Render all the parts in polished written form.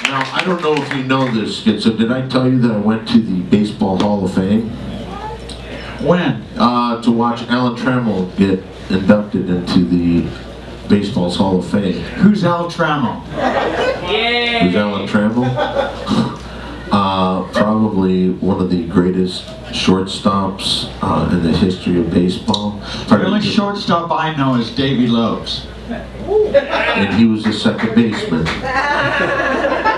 Now, I don't know if you know this, Schizo. Did I tell you that I went to the Baseball Hall of Fame? When? To watch Alan Trammell get inducted into the Baseball's Hall of Fame. Who's Al Trammell? Who's Alan Trammell? Probably one of the greatest shortstops in the history of baseball. The only shortstop I know is Davy Lopes. And he was the second baseman.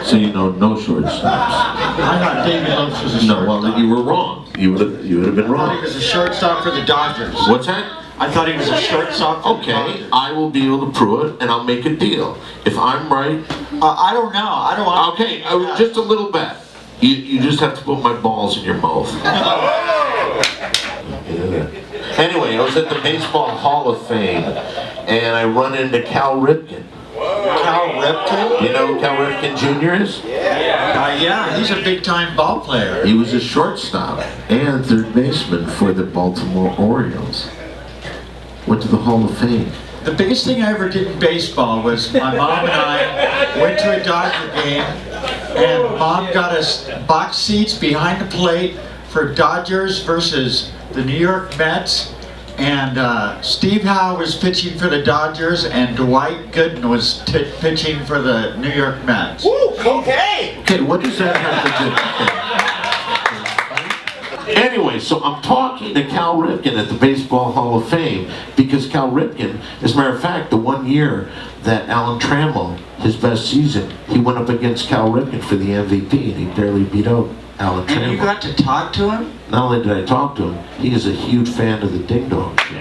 So you know, no shortstops. I thought Davy Lopes was a shortstop. No, well then you were wrong. You would have been I thought wrong. he was a shortstop for the Dodgers. What's that? I thought he was a shortstop for the Okay, Dodgers. I will be able to prove it, and I'll make a deal. If I'm right, I don't know. I don't want okay, just a little bet. You just have to put my balls in your mouth. Anyway, I was at the Baseball Hall of Fame, and I run into Cal Ripken. Cal Ripken? You know who Cal Ripken Jr. is? Yeah, he's a big-time ball player. He was a shortstop and third baseman for the Baltimore Orioles. Went to the Hall of Fame. The biggest thing I ever did in baseball was my mom and I went to a Dodger game, and Mom got us box seats behind the plate for Dodgers versus the New York Mets. And Steve Howe was pitching for the Dodgers, and Dwight Gooden was pitching for the New York Mets. Ooh, okay. Okay, what does that have to do? Anyway, so I'm talking to Cal Ripken at the Baseball Hall of Fame because Cal Ripken, as a matter of fact, the one year that Alan Trammell, his best season, he went up against Cal Ripken for the MVP, and he barely beat out Alan Trammell. And you got to talk to him? Not only did I talk to him, he is a huge fan of the Ding Dong Show.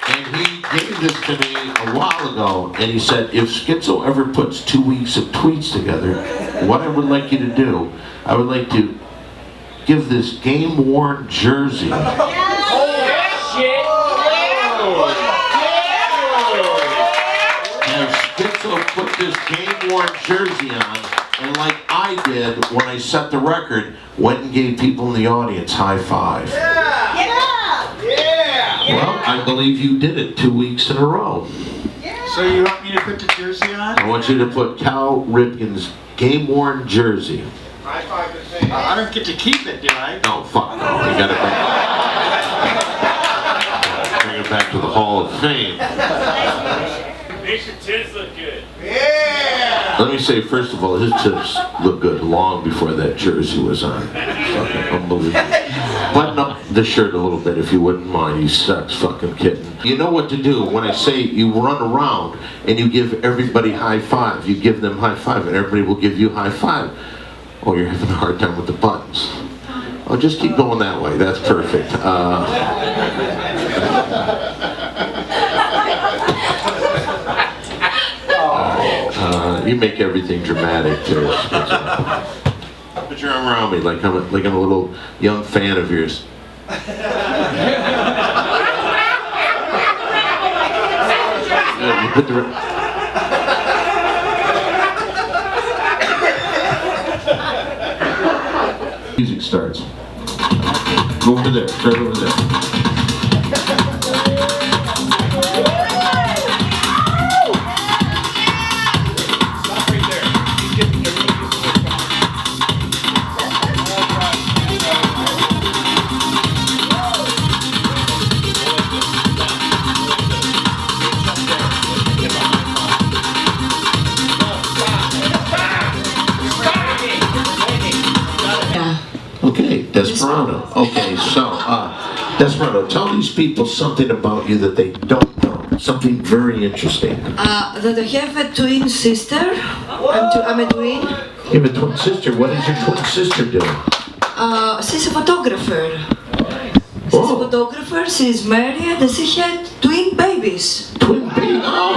And he gave this to me a while ago, and he said, if Schizo ever puts 2 weeks of tweets together, what I would like you to do, I would like to give this game-worn jersey. Have Schizo put this game-worn jersey on, and like I did when I set the record, went and gave people in the audience high five. Well, I believe you did it 2 weeks in a row. So you want me to put the jersey on? I want you to put Cal Ripken's game-worn jersey. I don't get to keep it, do I? No, fuck no. You gotta bring it back to the Hall of Fame. Makes your tits look good. Let me say, first of all, his tits look good long before that jersey was on. Fucking unbelievable. Button up the shirt a little bit if you wouldn't mind, you sex fucking kitten. You know what to do when I say you run around and you give everybody high five. You give them high five and everybody will give you high five. Oh, you're having a hard time with the buttons. Oh, just keep going that way. That's perfect. You make everything dramatic too. Put your arm around me like I'm a little young fan of yours. Yeah, you put the music starts. Go over there. Start over there. Okay, Desperado. Okay, so, Desperado, tell these people something about you that they don't know. Something very interesting. That I have a twin sister. I'm a twin. You have a twin sister. What does your twin sister do? She's a photographer. She's married, and she had twin babies. Twin babies? Oh!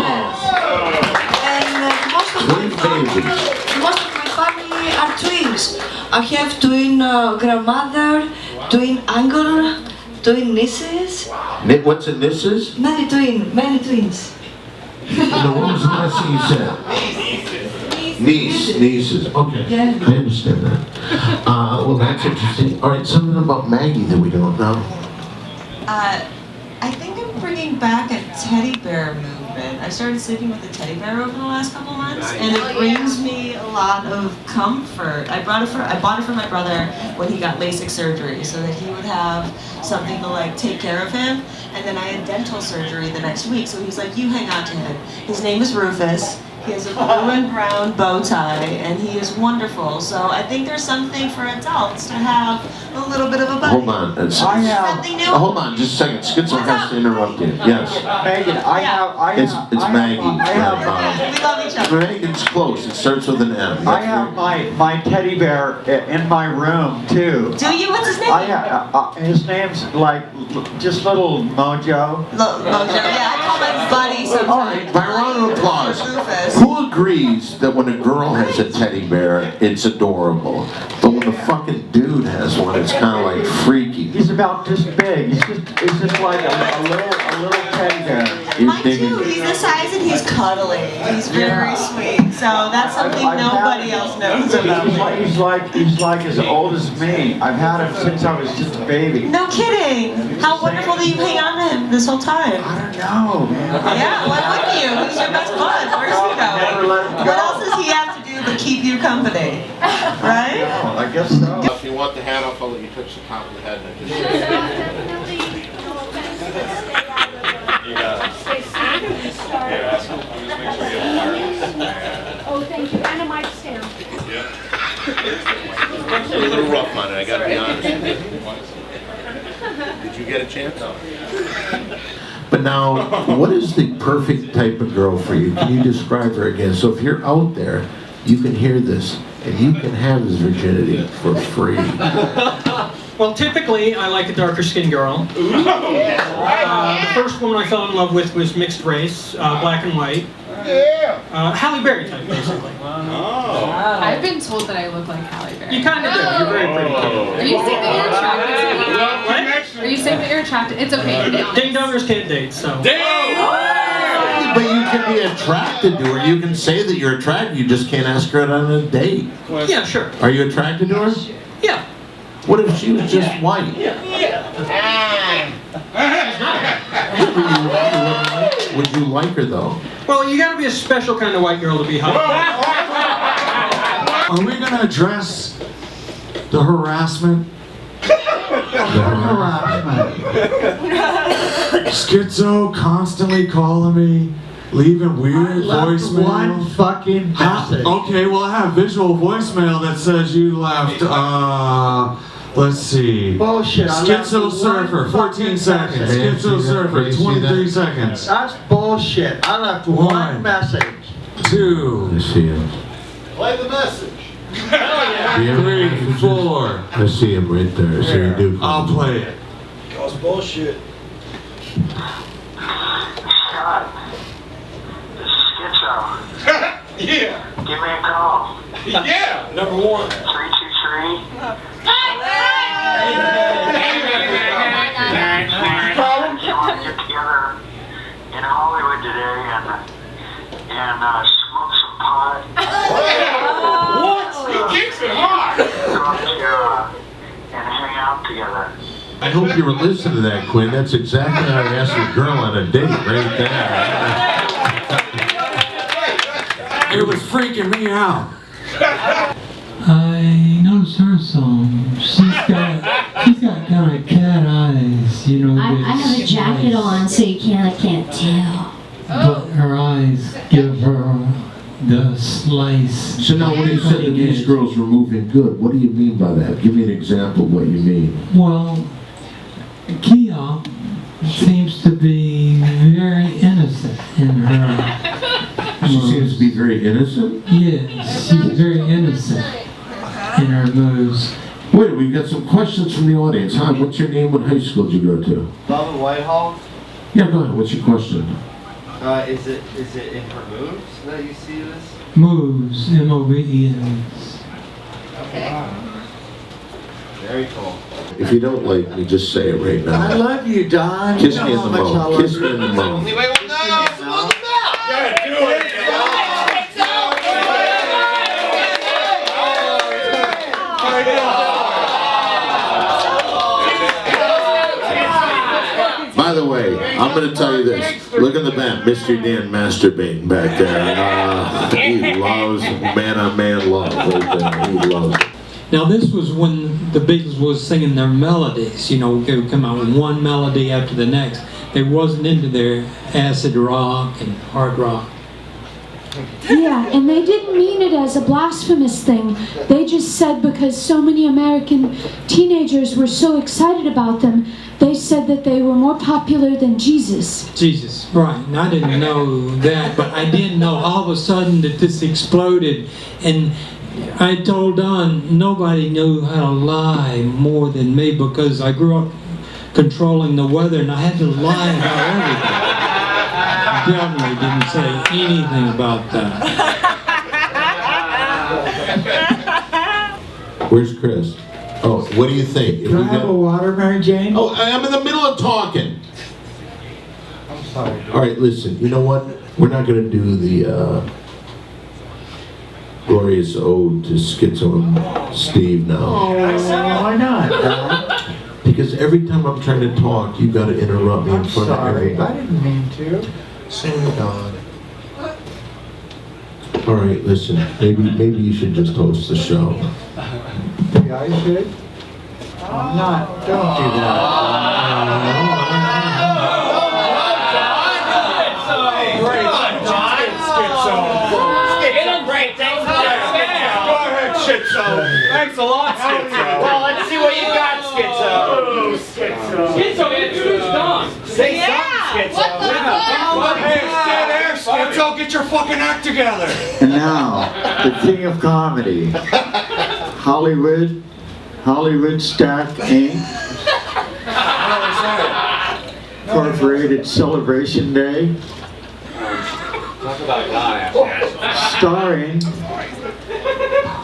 And most of my family are twins. I have twin grandmother, twin uncle, twin nieces. What's a nieces? Many twins. No, what was the last thing you said? Nieces. Okay, Yeah. I understand that. Well, that's interesting. All right, something about Maggie that we don't know. I think I'm bringing back a teddy bear movement. it. I started sleeping with a teddy bear over the last couple months, and it brings me a lot of comfort. I bought it for my brother when he got LASIK surgery, so that he would have something to like take care of him. And then I had dental surgery the next week, so he's like, "You hang on to him." His name is Rufus. He has a blue and brown bow tie, and he is wonderful. So I think there's something for adults to have a little bit of a buddy. Hold on. Something new. Hold on, just a second. Schizo has to interrupt you. Yes. Megan, It's Maggie. We love each other. Megan's close. It starts with an M. I have my teddy bear in my room too. Do you? What's his name? His name's like just little Mojo. Mojo. Yeah, I call my buddy sometimes. All right, by round of applause. Rufus. Who agrees that when a girl has a teddy bear, it's adorable? But when the fucking dude has one, it's kind of like freaky. He's about this big. It's just like a little teddy bear. Mine too. He's the size and he's cuddly. He's very sweet. So that's something nobody else knows about me. He's like as old as me. I've had him since I was just a baby. No kidding. How wonderful that you hang on to him this whole time. I don't know, man. Yeah, why wouldn't you? Who's your best bud? Where's he Never going? let him go. What else does he have to do but keep you company? Right? Oh, I guess so. If you want the hat off, I'll let you touch the top of the head. And You got it. Yeah, ask him. I'll just make sure you have wireless. Oh, thank you. And a mic stand. I'm a little rough on it, I gotta be honest with you. Did you get a chance? But now, what is the perfect type of girl for you? Can you describe her again? So if you're out there, you can hear this, and you can have this virginity for free. Well, typically, I like a darker skinned girl. The first woman I fell in love with was mixed race, black and white. Halle Berry type, basically. I've been told that I look like Halle Berry. You kind of do. You're very pretty. Are you saying that you're attracted to me? What? Are you saying that you're attracted? It's okay to be honest. Ding dongers can't date, so. But you can be attracted to her. You can say that you're attracted, you just can't ask her out on a date. Yeah, sure. Are you attracted to her? Yeah. What if she was just white? Would you like her though? Well, you gotta be a special kind of white girl to be hot. Are we gonna address the harassment? Schizo constantly calling me, leaving weird voicemail. One fucking message. Okay, well I have visual voicemail that says you left, let's see. Bullshit. I left Schizo one Surfer, 14 seconds. message. Schizo Surfer, 23 seconds. That's bullshit. I left one One. message. 2, I see him. Play the message. 3, 4. I see him right there. So you do. I'll play it. That's bullshit. Scott, this is Schizo. Yeah. Give me a call. Yeah. Number one. 323. You want to get together in Hollywood today and smoke some pot? What? He keeps it hot. And hang out together. I hope you were listening to that, Quinn. That's exactly how you ask a girl on a date, right there. It was freaking me out. I noticed her song. She's got kind of cat eyes, you know. I have a jacket on, so I can't tell. But her eyes give her the slice. So now when you said that these girls were moving good, what do you mean by that? Give me an example of what you mean. Well, Kia seems to be very innocent in her. She seems to be very innocent? Yes, she's very innocent in her moves. Wait, we've got some questions from the audience. Hi, what's your name? What high school did you go to? Bubba Whitehall, Yeah, go ahead. What's your question? is it in her moves that you see this? Moves, M-O-V-E-S. Okay. Very cool. If you don't like me, just say it right now. I love you, Don. Kiss You me in know the how much I mouth. love Kiss me you. in the mouth. Yeah, do it. By the way, I'm going to tell you this. Look in the back, Mr. Dan masturbating back there. He loves man-on-man love right there. He loves it. Now this was when the Beatles was singing their melodies. You know, they would come out with one melody after the next. They wasn't into their acid rock and hard rock. Yeah, and they didn't mean it as a blasphemous thing. They just said because so many American teenagers were so excited about them, they said that they were more popular than Jesus. Jesus, right. And I didn't know that, but I did know all of a sudden that this exploded. And I told Don nobody knew how to lie more than me because I grew up controlling the weather and I had to lie about everything. Definitely didn't say anything about that. Where's Chris? Oh, what do you think? If Can I we have got- a water, Mary Jane? Oh, I'm in the middle of talking. I'm sorry. All right, listen. You know what? We're not going to do the glorious ode to Schizo and Steve now. Oh, why not? Because every time I'm trying to talk, you got to interrupt me in I'm front of sorry. I everybody. didn't mean to. Sorry, Don. All right, listen. Maybe you should just host the show. Maybe I should. I'm not. Don't do that. Thanks a lot, Schizo. Well, let's see what you got, Schizo. Schizo, introduce Don. Say something, Schizo. Hey, Schizo, get your fucking act together. And now, the king of comedy, Hollywood Stack Inc. Incorporated Celebration Day, Talk about God. starring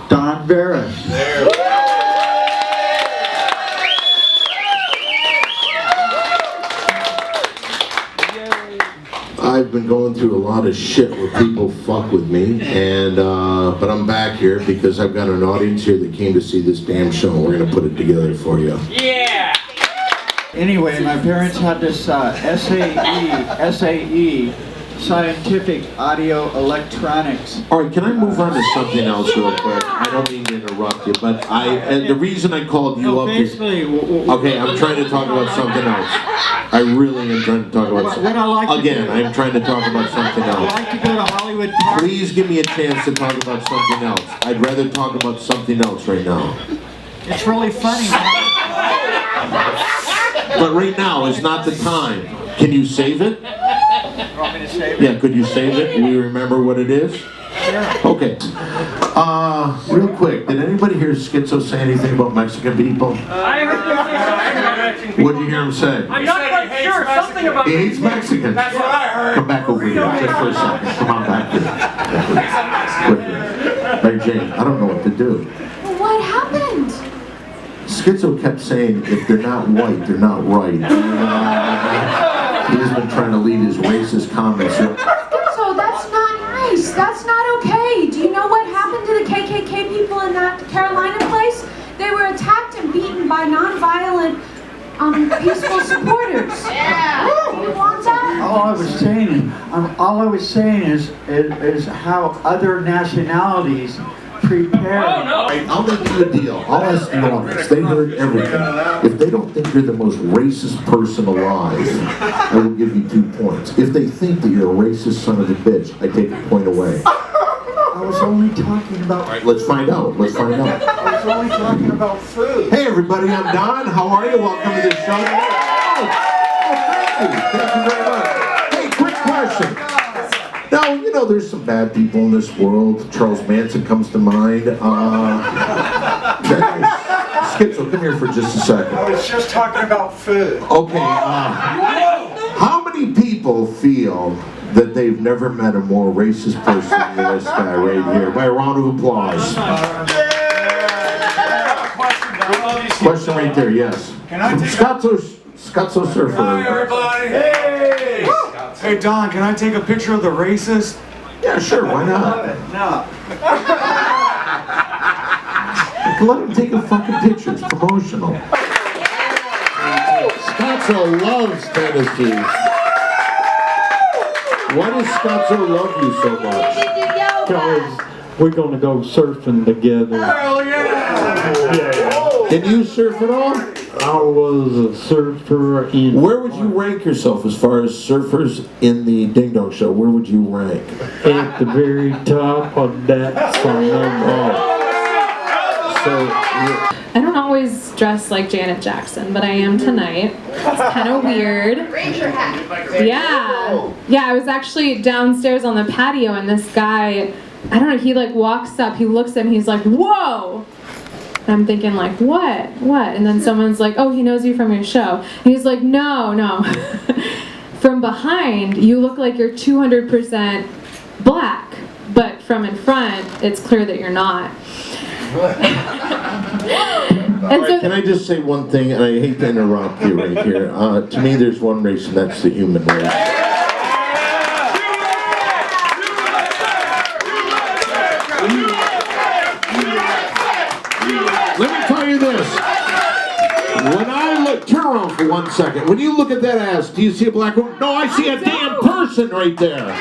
Don Barris. I've been going through a lot of shit where people fuck with me, and but I'm back here because I've got an audience here that came to see this damn show. We're gonna put it together for you. Yeah! Anyway, my parents had this SAE, Scientific Audio Electronics. All right, can I move on to something else real quick? I don't mean to interrupt you, but and the reason I called you up is... Okay, I'm trying to talk about something else. I really am trying to talk about something else. Again, I'm trying to talk about something I'd else. like to go to Hollywood Park. Please give me a chance to talk about something else. I'd rather talk about something else right now. It's really funny. But right now is not the time. Can you save it? You want me to save it? Yeah, could you save it? Do you remember what it is? Sure. Okay. Real quick, did anybody hear Schizo say anything about Mexican people? I heard you say What did you hear him say? I'm not quite sure. Something about He hates Mexicans. That's what I heard. Come back over here just for a second. Come on back here. Quickly. Mary Jane, I don't know what to do. What happened? Schizo kept saying, if they're not white, they're not right. He's been trying to lead his racist comments. So that's not nice. That's not okay. Do you know what happened to the KKK people in that Carolina place? They were attacked and beaten by nonviolent, peaceful supporters. Yeah. Do you want that? All I was saying is how other nationalities prepare. Oh, no. I'll make you a deal. I'll ask the audience. They heard everything. If they don't think you're the most racist person alive, I will give you 2 points. If they think that you're a racist son of a bitch, I take a point away. I was only talking about. All right, let's find out. Let's find out. I was only talking about food. Hey, everybody, I'm Don. How are you? Welcome to the show. Thank you. Thank you very much. Hey, quick question. Now, you know, there's some bad people in this world. Charles Manson comes to mind. Schizo, come here for just a second. I was just talking about food. Okay, how many people feel that they've never met a more racist person than this guy right here? By a round of applause. Question right there, yes. Schizo Surfer. Hi, everybody. Hey. Hey, Don, can I take a picture of the racist? Yeah, sure, why not? No. Let him take a fucking picture, it's promotional. Schizo loves Tennessee. Why does Scotzo love you so much? Because we're gonna go surfing together. Hell yeah! Can you surf at all? I was a surfer in... Where would you rank yourself as far as surfers in the Ding Dong Show? Where would you rank? At the very top of that song. I don't always dress like Janet Jackson, but I am tonight. It's kind of weird. Ranger hat. Yeah. Yeah, I was actually downstairs on the patio and this guy, I don't know, he like walks up, he looks at me, he's like, whoa! And I'm thinking like, what? And then someone's like, oh, he knows you from your show. And he's like, no. From behind, you look like you're 200% black, but from in front, it's clear that you're not. And so, can I just say one thing, and I hate to interrupt you right here. To me, there's one race, and that's the human race. Let me tell you this. When I look, turn around for 1 second. When you look at that ass, do you see a black woman? No, I see a damn person right there.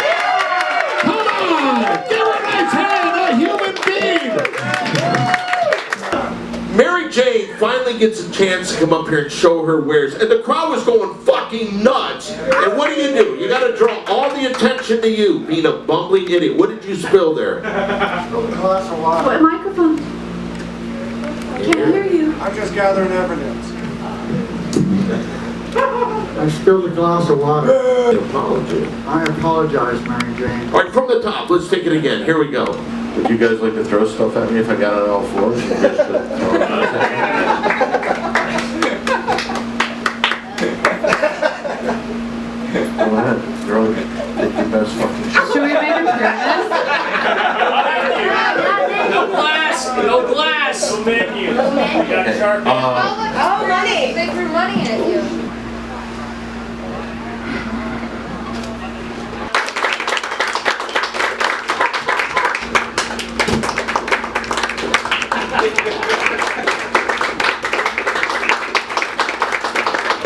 Come on! Give her a nice hand, a human being! Mary Jane finally gets a chance to come up here and show her wares, and the crowd was going fucking nuts. And what do? You gotta draw all the attention to you, being a bumbling idiot. What did you spill there? A glass of water. What microphone? I can't hear you. I'm just gathering evidence. I spilled a glass of water. I apologize, Mary Jane. All right, from the top, let's take it again. Here we go. Would you guys like to throw stuff at me if I got on all fours? You guys could throw it at me. Go ahead. Throw it. Take your best fucking shot. Should we make him this? No glass! No glass! No menu. You got sharp. Oh, money! They threw money at you.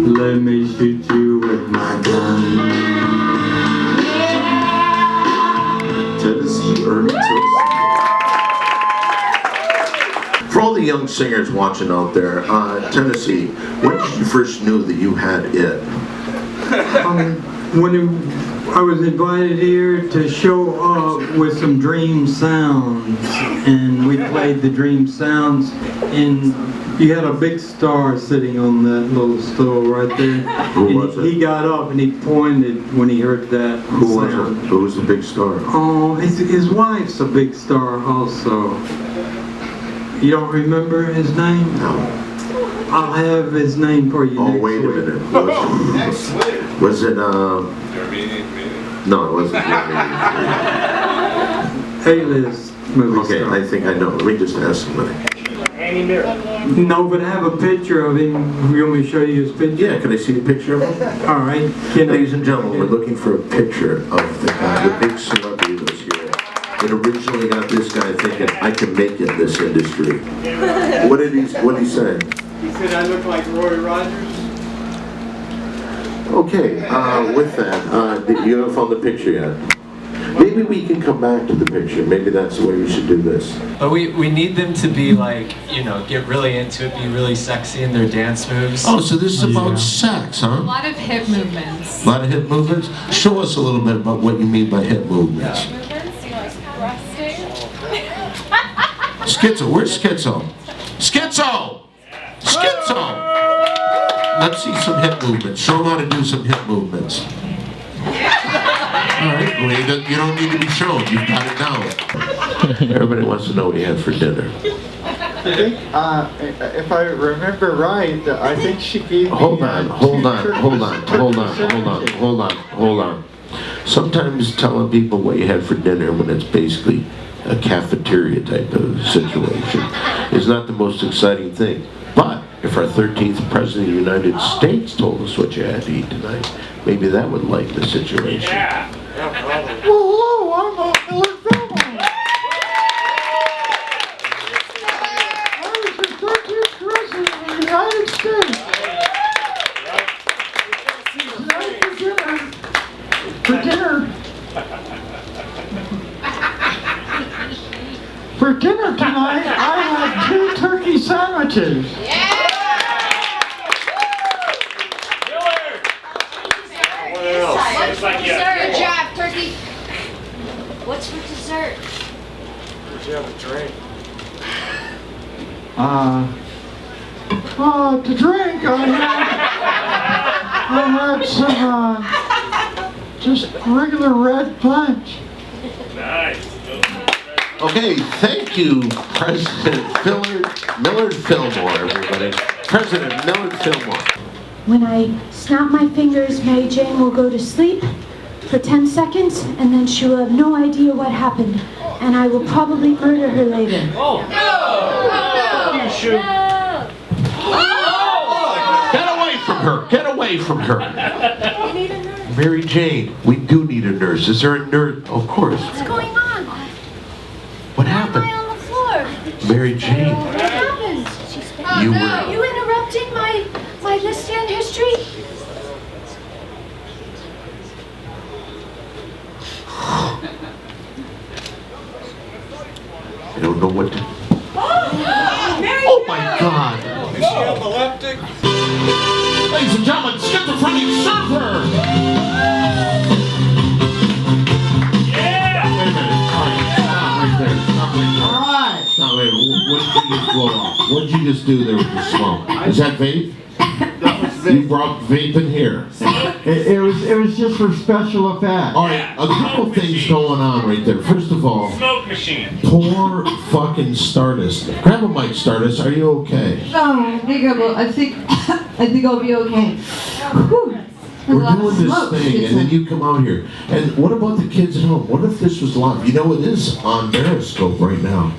Let me shoot you with my gun. Tennessee Ernie For all the young singers watching out there, Tennessee, when did you first know that you had it? When I was invited here to show up with some dream sounds, and we played the dream sounds, and you had a big star sitting on that little stool right there. Who was it? He got up and he pointed when he heard that Who sound. was it? Who was the big star? Oh, his wife's a big star also. You don't remember his name? No. I'll have his name for you next Wait a week. minute. Was it, No, it wasn't A-list movie Okay, star. I think I know. Let me just ask somebody. No, but I have a picture of him. You want me to show you his picture? Yeah, can I see the picture of him? All right. Ladies and gentlemen, we're looking for a picture of the guy, the big celebrity that was here. It originally got this guy thinking, I can make it in this industry. What did he say? He said I look like Roy Rogers. Okay, with that, you haven't found the picture yet. Maybe we can come back to the picture. Maybe that's the way we should do this. But we need them to be like, get really into it, be really sexy in their dance moves. Oh, so this is about sex, A huh? lot of hip movements. A lot of hip movements? Show us a little bit about what you mean by hip movements. Schizo, where's Schizo? Schizo! Schizo! Let's see some hip movements. Show them how to do some hip movements. All right, well, you don't need to be shown. You've got it now. Everybody wants to know what he had for dinner. I think, if I remember right, I think she gave me... Hold on. Sometimes telling people what you had for dinner when it's basically a cafeteria type of situation is not the most exciting thing. But if our 13th President of the United States told us what you had to eat tonight, maybe that would lighten the situation. Well, hello, I'm Ellen Fillmore. I was the 13th President of the United States. Tonight for dinner, For dinner tonight, I had 2 turkey sandwiches. What's for dessert, Jeff? Turkey. What's for dessert? Did you have a drink? To drink, I had some, just regular red punch. Nice. Okay, thank you, President Millard Fillmore, everybody. President Millard Fillmore. When I snap my fingers, Mary Jane will go to sleep for 10 seconds, and then she will have no idea what happened, and I will probably murder her later. Oh. No! You should. Get away from her! Get away from her! Mary Jane, we do need a nurse. Is there a nurse? Of course. What's going on? What happened? Why am I on the floor? Mary Jane. What happened? You were. Are you interrupting my Listian history? I don't know what to. Oh my God! Is she epileptic? Ladies and gentlemen, schizophrenic surfer! Yeah! Wait a minute. All right, stop right there. Stop right there. All right. Stop right there. What did you just blow off? What did you just do there with the smoke? Is that vape? You brought vape in here. It was just for special effect. All right, a couple things going on right there. First of all, Smoke machine. poor fucking Stardust. Grab a mic, Stardust. Are you okay? No, I think I'll be okay. Whew. We're doing this thing, and then you come out here. And what about the kids at home? What if this was live? You know, it is on Periscope right now.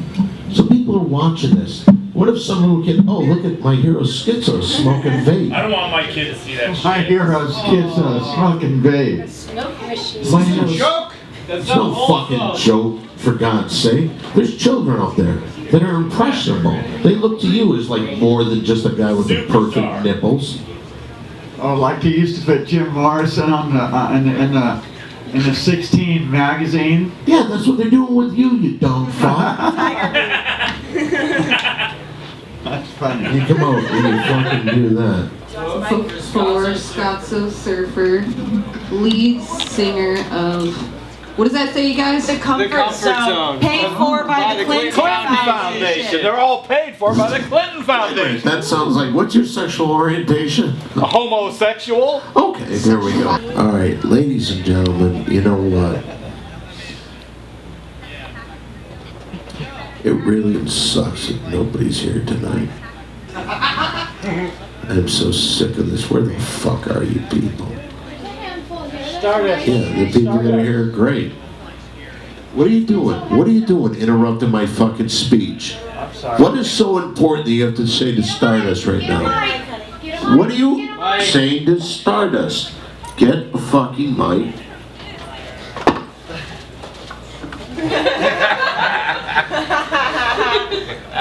So people are watching this. What if some little kid, oh, look at my hero Schizo smoking vape. I don't want my kid to see that shit. My hero Schizo smoking vape. Smoke machine. My hero, Joke? it's no fucking joke, for God's sake. There's children out there that are impressionable. They look to you as like more than just a guy with the perfect nipples. Oh, like they used to put Jim Morrison on in the 16 magazine. Yeah, that's what they're doing with you, you dumb fuck. That's funny. You come out and you fucking do that. For Schizo surfer, lead singer of, what does that say, you guys? The comfort zone. Paid for by the Clinton Foundation. They're all paid for by the Clinton Foundation. That sounds like, what's your sexual orientation? A homosexual? Okay, there we go. All right, ladies and gentlemen, you know what? It really sucks that nobody's here tonight. I'm so sick of this. Where the fuck are you people? Stardust. Yeah, the people that are here are great. What are you doing? What are you doing interrupting my fucking speech? I'm sorry. What is so important that you have to say to Stardust right now? What are you saying to Stardust? Get a fucking mic.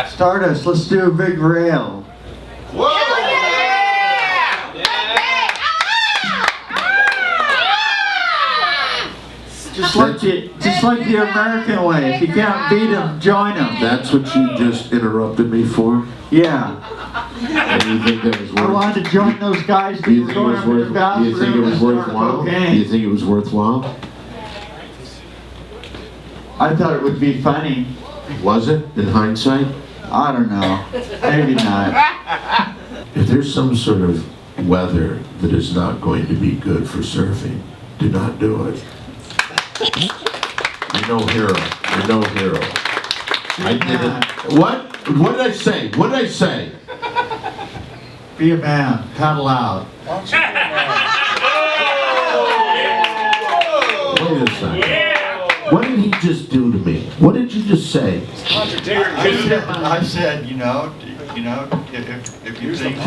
Stardust, let's do a big rail. Whoa! Just like the American way. If you can't beat them, join them. That's what you just interrupted me for? Yeah. And you think that was I worth? wanted to join those guys Do you who think it were was going over to the worth? Do you think it was bathroom and worthwhile? snort Do you cocaine. think it was worthwhile? I thought it would be funny. Was it in hindsight? I don't know. Maybe not. If there's some sort of weather that is not going to be good for surfing, do not do it. You're no hero. You're no hero. I did it. What? What did I say? What did I say? Be a man. Paddle out. Wait a second. What did he just do to me? What did you just say? I said, you know, if you think.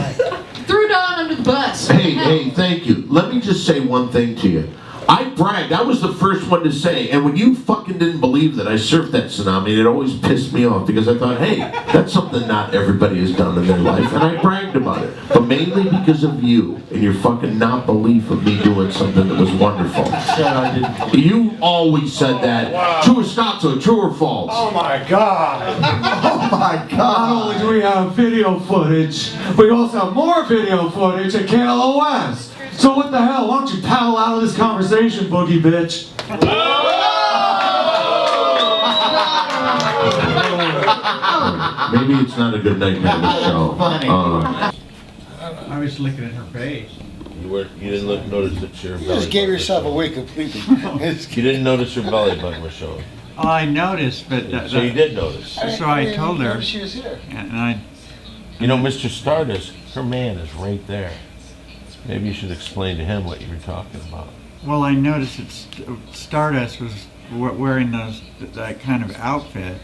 Threw Don under the bus. Hey, thank you. Let me just say one thing to you. I bragged. I was the first one to say, and when you fucking didn't believe that I surfed that tsunami, it always pissed me off because I thought, hey, that's something not everybody has done in their life, and I bragged about it. But mainly because of you and your fucking not belief of me doing something that was wonderful. You always said that. Wow. True or Scotto, true or false? Oh my God! Oh my God! Not only do we have video footage, we also have more video footage at KLOS. So what the hell? Why don't you paddle out of this conversation, boogie bitch? Maybe it's not a good night to have a show. I was looking at her face. You didn't notice that your You just gave yourself away completely. You didn't notice your belly button was showing. Oh, I noticed, but... So you did notice. So I told her. She was here. And You know, Mr. Stardust, her man is right there. Maybe you should explain to him what you were talking about. well, I noticed that Stardust was wearing that kind of outfit.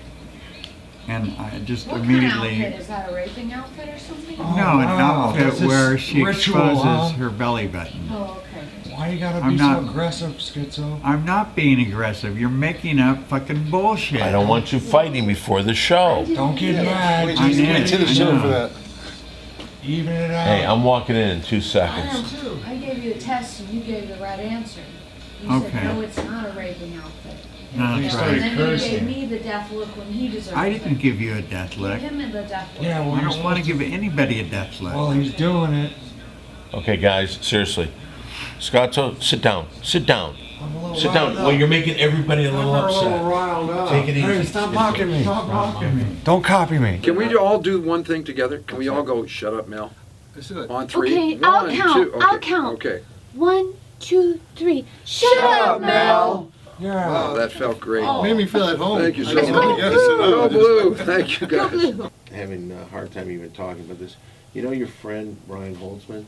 And I just immediately... What kind of outfit? Is that a raping outfit or something? No, an outfit where she ritual, exposes her belly button. Oh, okay. Why you gotta be so aggressive, Schizo? I'm not being aggressive. You're making up fucking bullshit. I don't want you fighting before the show. Don't get mad. I Wait till the show know. for that. Even it out. Hey, I'm walking in 2 I seconds. am too. I gave you the test and you gave the right answer. You Okay. said, no, it's not a raping outfit. No, that's And right. then you gave me the death look when he deserved I it. didn't give you a death look. Give him the death look. Yeah, well, I don't want to give anybody a death look. Well, he's doing it. Okay, guys, seriously. Scotto, sit down. Sit down. I'm a little Sit down. riled up. Well, you're making everybody a little I'm a little upset. riled up. Take it easy. Hey, stop mocking me. Stop mocking me. Don't copy me. Can we all do one thing together? Can we all go, shut up, Mel? On 3. Okay, I'll 1, count. 2. Okay. I'll count. Okay. 1, 2, 3. Shut up, Mel. Yeah. Wow, that felt great. Oh. Made me feel at home. Thank you so Let's much. go Go blue. Thank you, Go guys. blue. Having a hard time even talking about this. You know your friend, Brian Holtzman?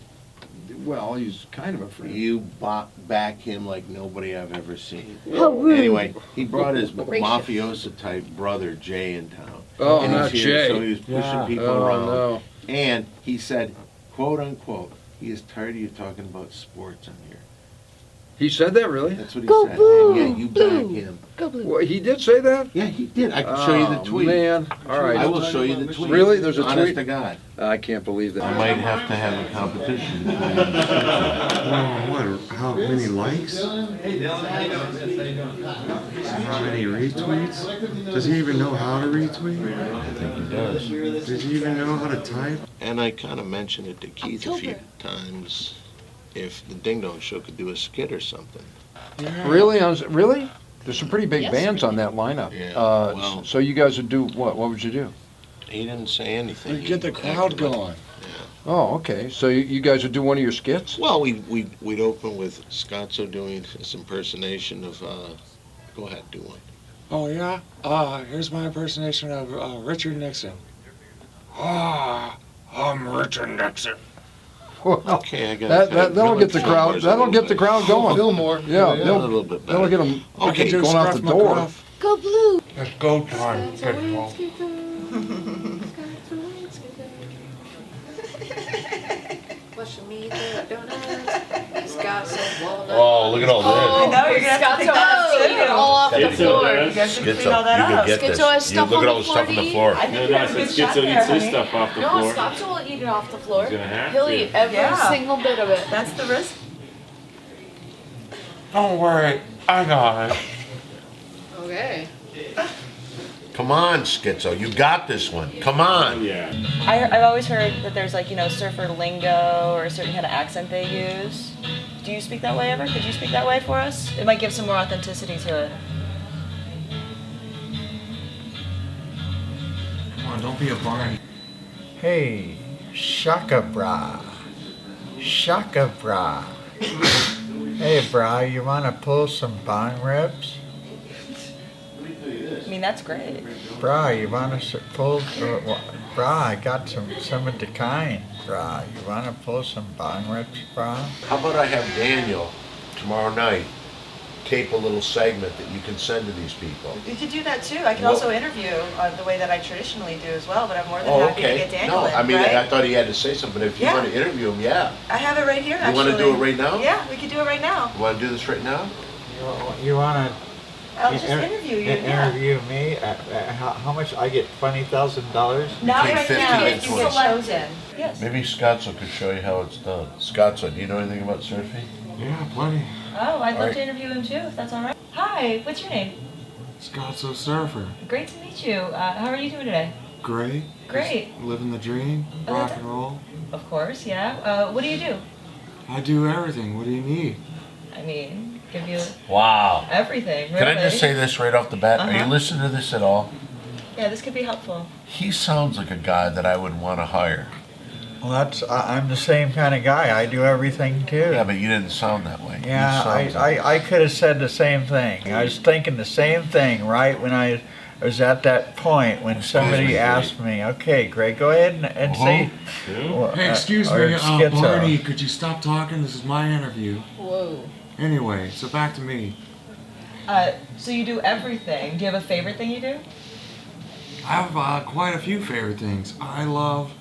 Well, he's kind of a friend. You back him like nobody I've ever seen. How rude. Anyway, he brought his mafiosa type brother Jay in town. Oh, And not he's here, Jay. So he was pushing Yeah. people Oh, around. no. And he said, quote unquote, he is tired of you talking about sports on here. He said that, really? That's what he Go said. blue, And yeah, you blue. back him. Go blue. Well, he did say that? Yeah, he did. I can show you the tweet. Man. All right. I will show you the tweet. Really? There's a Honest tweet? to God. I can't believe that. I might have to have a competition. How many likes? How many retweets? Does he even know how to retweet? I think he does. Does he even know how to type? And I kind of mentioned it to Keith a few times. If the Ding Dong Show could do a skit or something. Really? Really? There's some pretty big bands on that lineup. Yeah, well- So you guys would do what? What would you do? He didn't say anything. Get the crowd going. Oh, okay. So you guys would do one of your skits? Well, we'd open with Scotzo doing his impersonation of. Go ahead, do one. Oh, yeah? Here's my impersonation of Richard Nixon. I'm Richard Nixon. Okay, I got That'll get the crowd. That'll get the crowd going. Fillmore. Yeah, a little bit better. that'll get them Okay, going out the door. Go blue. It's go time. Watching me the donuts. He's got some walnuts. Oh, look at all this. I know, you're gonna have to pick that up too. Get it all off the Schizo, floor. You guys should clean all that you up. could get Schizo this. has You stuff look on at the all the floor stuff to on the eat. floor. I think No, you no, have a so good shot Schizo there, eats his honey. stuff off the No, floor. Scotzo will eat it off the floor. He's gonna have He'll to. eat every Yeah. single bit of it. That's the risk. Don't worry, I got it. Okay. Come on, Schizo, you got this one. Come on. Yeah. I've always heard that there's like, surfer lingo or a certain kind of accent they use. Do you speak that way ever? Could you speak that way for us? It might give some more authenticity to it. Come on, don't be a Barney. Hey, shaka bra. Shaka bra. Hey, bra, you want to pull some bong rips? I mean, that's great. Bra, you want to pull... bra, I got some of the kind. Bra, you want to pull some bong rips, bra? How about I have Daniel tomorrow night tape a little segment that you can send to these people. You could do that too. I can Well- also interview the way that I traditionally do as well, but I'm more than Oh, happy to okay. get Daniel No, in, I mean, right? I thought he had to say something. If you Yeah. want to interview him, yeah. I have it right here, You actually. want to do it right now? Yeah, we could do it right now. You want to do this right now? You want to I'll just interview you, yeah. interview me? How much? I get $20,000? Not Between right 15 now, and if you 20. get chosen. Yes. Maybe Scotzo could show you how it's done. Scotzo, do you know anything about surfing? Yeah, plenty. Oh, I'd love Alright. to interview him too, if that's all right. Hi, what's your name? Scotzo Surfer. Great to meet you. How are you doing today? Great. Great. Just living the dream. Oh, Rock that's- and roll. Of course, yeah. What do you do? I do everything. What do you need? I mean, give you Wow. everything, really. Can I just say this right off the bat? Are you Uh-huh. listening to this at all? Yeah, this could be helpful. He sounds like a guy that I would want to hire. Well, I'm the same kind of guy. I do everything too. Yeah, but you didn't sound that way. Yeah, You sound like- I could have said the same thing. I was thinking the same thing right when I was at that point when somebody me, asked me, okay, Greg, go ahead and say. Well, Hey, excuse or me, schizo. Barney, could you stop talking? This is my interview. Whoa. Anyway, so back to me. So you do everything. Do you have a favorite thing you do? I have quite a few favorite things. I love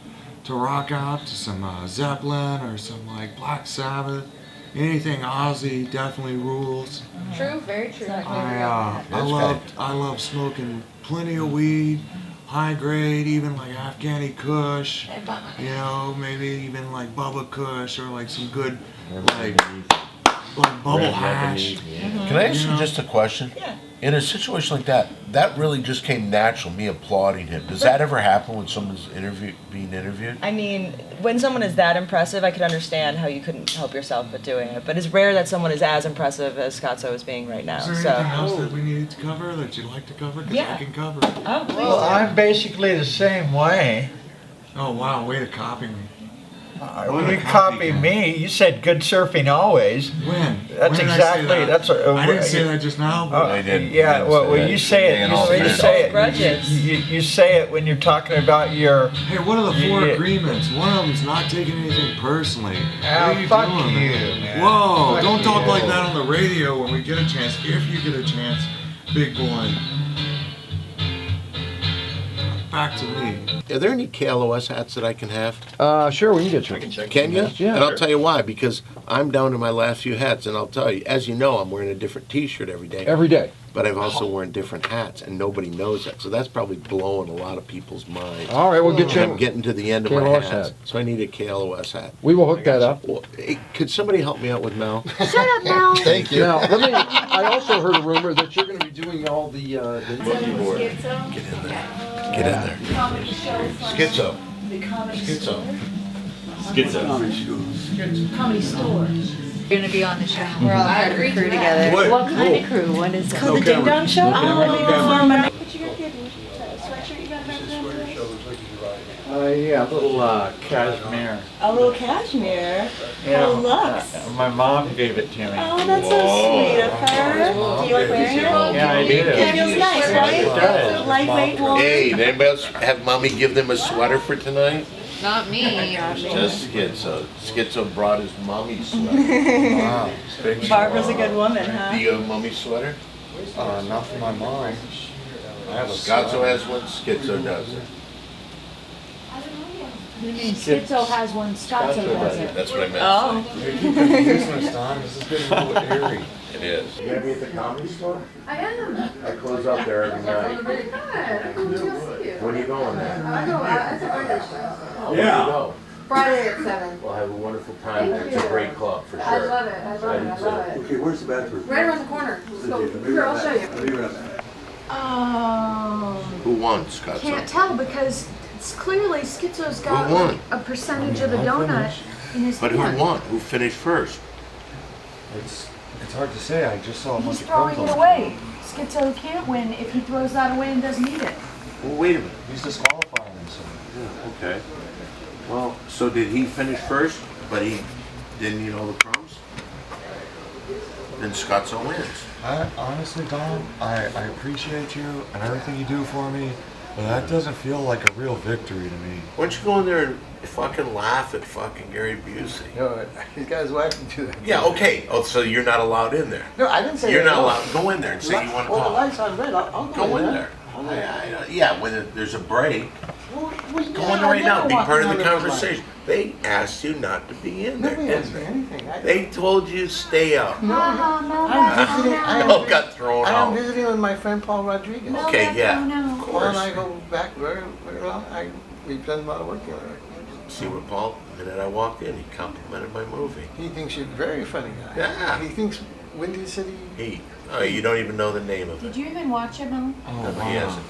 to rock out to some Zeppelin or some like Black Sabbath. Anything Ozzy definitely rules. True, very true. I love smoking plenty of weed, high grade, even like Afghani Kush. You know, maybe even like Bubba Kush or like some good like bubble hash. Can I ask you just a question? Yeah. In a situation like that, that really just came natural, me applauding him. Does that ever happen when someone's being interviewed? I mean, when someone is that impressive, I could understand how you couldn't help yourself but doing it. But it's rare that someone is as impressive as Scotzo is being right now. Is there anything else that we needed to cover that you'd like to cover? Because Yeah. I can cover it. Oh, please. Well, I'm basically the same way. Oh wow, way to copy me. You copy me. You said good surfing always. When? That's When did I say exactly. that? That's what. I didn't say that just now. But I didn't. Yeah, I didn't well, say when that. you say it, Hanging all you fast. say it. Grudges. You say it when you're talking about your. Hey, what are the four Yeah. agreements? One of them's not taking anything personally. Ah, What are you fuck doing, you, man? man. Whoa, Fuck don't talk you. like that on the radio when we get a chance. If you get a chance, big boy. Back to me. Are there any KLOS hats that I can have? Sure, we can get you. Can you? Yeah. And I'll tell you why, because I'm down to my last few hats, and I'll tell you, as you know, I'm wearing a different t-shirt every day. Every day. But I've also worn different hats, and nobody knows that. So that's probably blowing a lot of people's minds. All right, we'll get you I'm getting to the end of my KLOS hats, hat. so I need a KLOS hat. We will hook that up. Well, hey, could somebody help me out with Mel? Shut up, Mel. Thank you. Now, I also heard a rumor that you're going to be doing all the boogie board. Get in there. Get in there. Schizo. Comedy store. You're gonna be on the show. We're all part of the crew together. What kind of crew? What is it? Called the Ding Dong Show? Yeah, a little cashmere. A little cashmere. Yeah. Oh, looks. My mom gave it to me. Oh, that's so sweet of her. Do you like wearing it? Yeah, I do. It feels nice, right? It does. Lightweight, warm. Hey, did anybody else have Mommy give them a sweater for tonight? Not me. Just Schizo. Schizo brought his mommy sweater. Wow. Barbara's a good woman, Do huh? you have a mommy sweater? Not for my mom. I have a Scotzo has one, Schizo doesn't. You mean Schizo has one, Scotzo doesn't. That's what I meant. Oh. You're keeping confusing us, Don. This is getting a little eerie. It is. You gonna be at the comedy store? I am. I close up there every night. Very good. I come to see you. When are you going there? I go, it's a Friday show. Oh, where do you go? Friday at 7. We'll have a wonderful time there. It's a great club for sure. I love it. I love it. I love it. Okay, where's the bathroom? Right around the corner. Let's go. Here, I'll show you. Who won, Scott? Can't tell because it's clearly Schizo's got Who won? a percentage of the donut in his But hand. who won? Who finished first? It's hard to say. I just saw a bunch He's of throwing crumbs it on away. Schizo can't win if he throws that away and doesn't eat it. Well, wait a minute. He's disqualifying himself. Yeah, okay. Well, so did he finish first, but he didn't eat all the crumbs? Then Scotzo wins. Honestly, Don, I appreciate you and everything you do for me, But that doesn't feel like a real victory to me. Why don't you go in there and fucking laugh at fucking Gary Busey? No, he's got his wife to do that. Yeah, okay. Oh, so you're not allowed in there? No, I didn't say You're that. not allowed. Go in there and say you want to Well, the talk. lights on red. I'll Go in there. Yeah, when there's a break. Go in there right now. Be part of the conversation. They asked you not to be in there. Nobody asked me anything. They told you stay out. No, I'm visiting. No, got thrown I am out. visiting with my friend Paul Rodriguez. Okay, yeah, of Paul course. and I go back very, very long. We've done a lot of work together. See what Paul? The minute I walked in, he complimented my movie. He thinks you're a very funny guy. Yeah. He thinks Windy City. Oh, you don't even know the name of it. Did you even watch it, Mel? No, he hasn't.